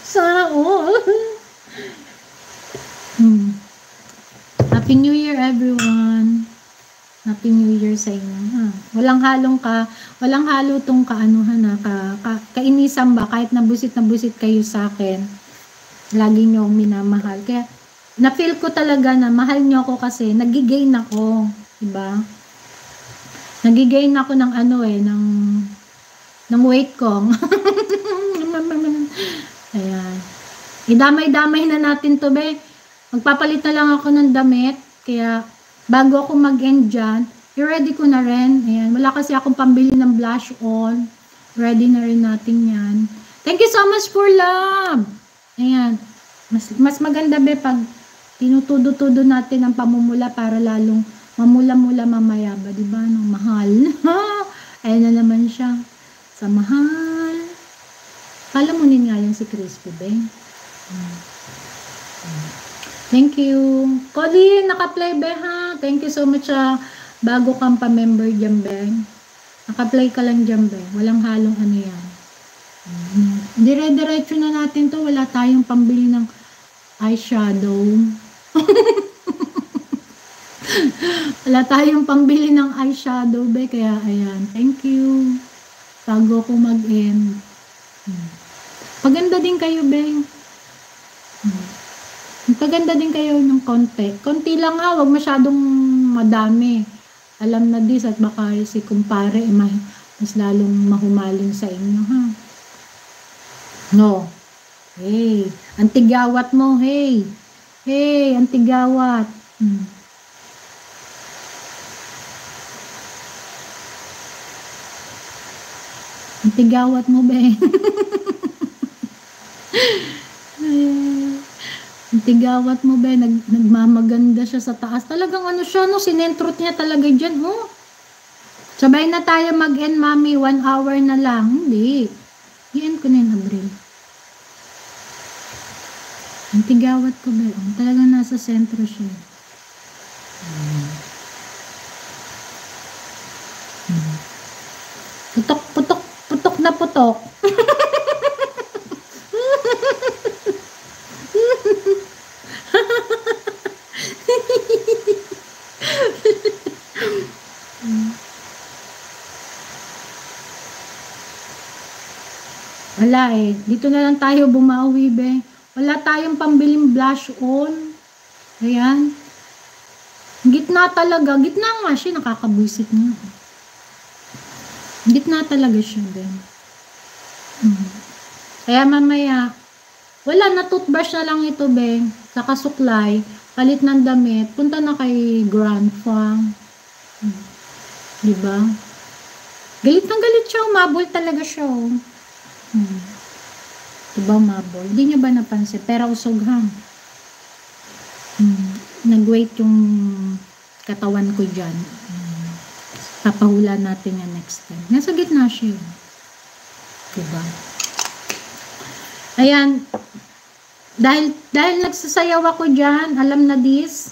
Sana all. Happy New Year everyone. Happy New Year sa inyo. Ha? Walang halo tong kaanuhan na kainisan ba kahit nabusit kayo sa akin. Lagi niyo akong minamahal. Kaya na-feel ko talaga na mahal niyo ako kasi nagigain ako, 'di ba? Nagigain ako ng ng weight ko. Ayan. Idamay-damay na natin to, be. Magpapalit na lang ako ng damit. Kaya, bago ako mag-end dyan, i-ready ko na rin. Ayan. Wala kasi akong pambili ng blush on. Ready na rin natin yan. Thank you so much for love. Ayan. Mas maganda, be, pag tinutudo-tudo natin ang pamumula para lalong mamula-mula mamaya ba, diba? No, mahal. Ayan na naman siya. Sa mahal. Palamunin nga yan si Crispy, be. Thank you. Colleen, naka-play, be, ha? Thank you so much, bago kang pa-member dyan, be. Naka-play ka lang dyan, be. Walang halong ano yan. Dire-diretso na natin to. Wala tayong pambili ng eyeshadow. Wala tayong pambili ng eyeshadow, be. Kaya, ayan. Thank you. Bago ko mag-end. Paganda din kayo, be. Paganda din kayo ng konti. Konti lang, ha. Huwag masyadong madami. Alam na this at baka si kumpare mas lalong mahumaling sa inyo, ha. No. Hey. Antigawat mo, hey. Hey, antigawat. Antigawat mo, be. Antigawat mo, be. Nagmamaganda siya sa taas. Talagang ano siya, no? Sinentrot niya talaga dyan, oh. Sabay na tayo mag-end, mami. 1 hour na lang. Hindi. I-end ko na yun, Abril. Antigawat ko, be. Oh, talagang nasa sentro siya. Putok na putok. Wala eh. Dito na lang tayo bumawi, be. Wala tayong pambiling blush on. Ayan. Gitna talaga. Gitna nga siya. Nakakabwisit niya. Gitna talaga siya, be. Kaya mamaya, wala na, toothbrush na lang ito, be. Saka suklay. Palit ng damit. Punta na kay Grand Fang. Diba? Galit ng galit siya. Umabol talaga siya, oh. Diba, umabol? Hindi niya ba napansin? Pero usog, ha? Nag-wait yung katawan ko dyan. Papahula natin yan next time. Nasa gitna siya. Diba? Ayan. Dahil nagsasayaw ako dyan, alam na this,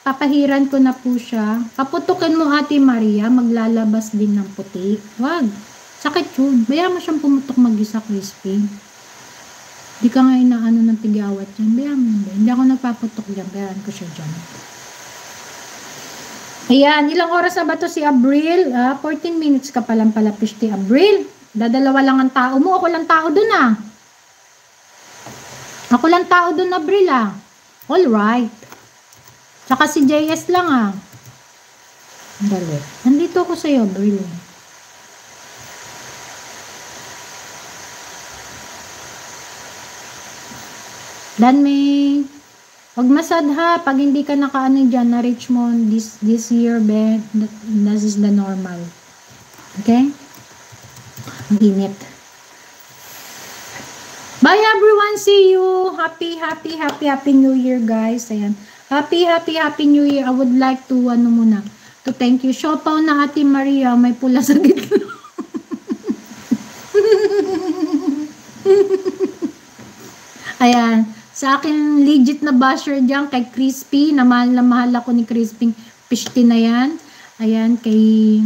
papahiran ko na po siya. Paputukin mo, Ate Maria, maglalabas din ng puti. Wag. Sakit yun. Bayaan mo siyang pumutok mag-isa, Crispy. Di ka nga inaano ng tigawat yan. Bayaan mo yun. Hindi ako nagpaputok dyan. Bayaan ko siya dyan. Ayan. Ilang oras na ba to si Abril? 14 minutes ka palang pala, Pishti Abril. Dadalawa lang ang tao mo. Ako lang tao dun, ah. Ako lang tao dun, Abril, ah. Alright. Tsaka si JS lang, ah. Dali. Nandito ako sa'yo, Abril. Dan may wag masad, ha, pag hindi ka nakaano dyan na Richmond this year, be, this is the normal. Okay? Ang init. Bye everyone, see you. Happy New Year, guys. Ayan. Happy New Year. I would like to to thank you. Siopaw na Ate Maria, may pula sa gitna. Ayan. Sa akin, legit na basher dyan kay Crispy. Na mahal ako ni Crispy Pishti na yan. Ayan, kay